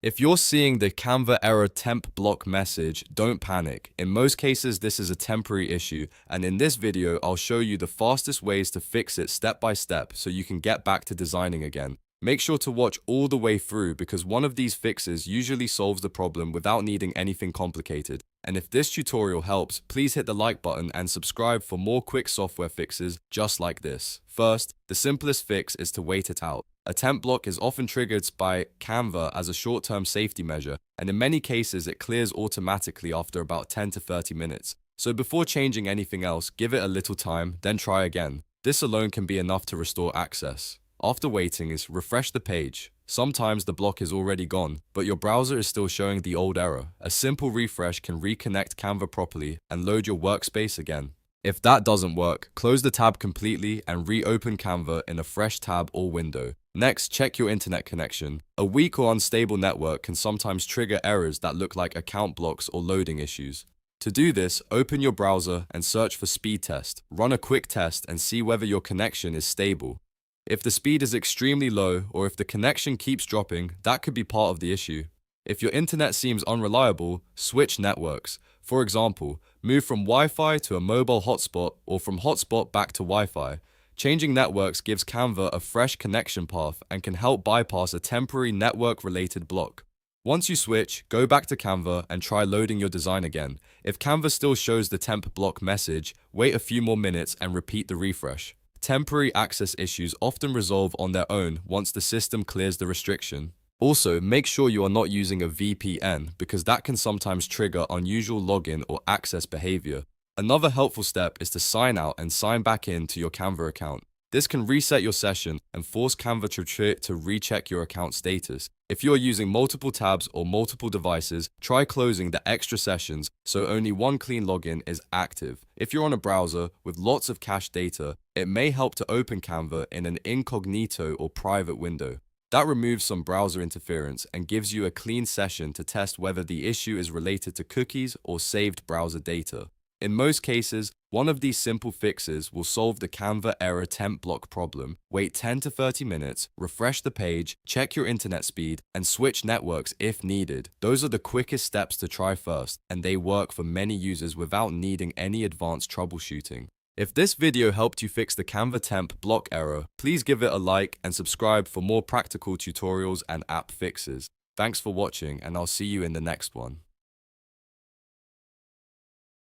If you're seeing the Canva error temp block message, don't panic. In most cases, this is a temporary issue, and in this video, I'll show you the fastest ways to fix it step by step so you can get back to designing again. Make sure to watch all the way through because one of these fixes usually solves the problem without needing anything complicated. And if this tutorial helps, please hit the like button and subscribe for more quick software fixes just like this. First, the simplest fix is to wait it out. A temp block is often triggered by Canva as a short-term safety measure, and in many cases it clears automatically after about 10 to 30 minutes. So before changing anything else, give it a little time, then try again. This alone can be enough to restore access. After waiting is refresh the page. Sometimes the block is already gone, but your browser is still showing the old error. A simple refresh can reconnect Canva properly and load your workspace again. If that doesn't work, close the tab completely and reopen Canva in a fresh tab or window. Next, check your internet connection. A weak or unstable network can sometimes trigger errors that look like account blocks or loading issues. To do this, open your browser and search for speed test. Run a quick test and see whether your connection is stable. If the speed is extremely low or if the connection keeps dropping, that could be part of the issue. If your internet seems unreliable, switch networks. For example, move from Wi-Fi to a mobile hotspot or from hotspot back to Wi-Fi. Changing networks gives Canva a fresh connection path and can help bypass a temporary network-related block. Once you switch, go back to Canva and try loading your design again. If Canva still shows the temp block message, wait a few more minutes and repeat the refresh. Temporary access issues often resolve on their own once the system clears the restriction. Also, make sure you are not using a VPN because that can sometimes trigger unusual login or access behavior. Another helpful step is to sign out and sign back in to your Canva account. This can reset your session and force Canva to recheck your account status. If you are using multiple tabs or multiple devices, try closing the extra sessions so only one clean login is active. If you're on a browser with lots of cached data, it may help to open Canva in an incognito or private window. That removes some browser interference and gives you a clean session to test whether the issue is related to cookies or saved browser data. In most cases, one of these simple fixes will solve the Canva error temp block problem. Wait 10 to 30 minutes, refresh the page, check your internet speed, and switch networks if needed. Those are the quickest steps to try first, and they work for many users without needing any advanced troubleshooting. If this video helped you fix the Canva temp block error, please give it a like and subscribe for more practical tutorials and app fixes. Thanks for watching, and I'll see you in the next one.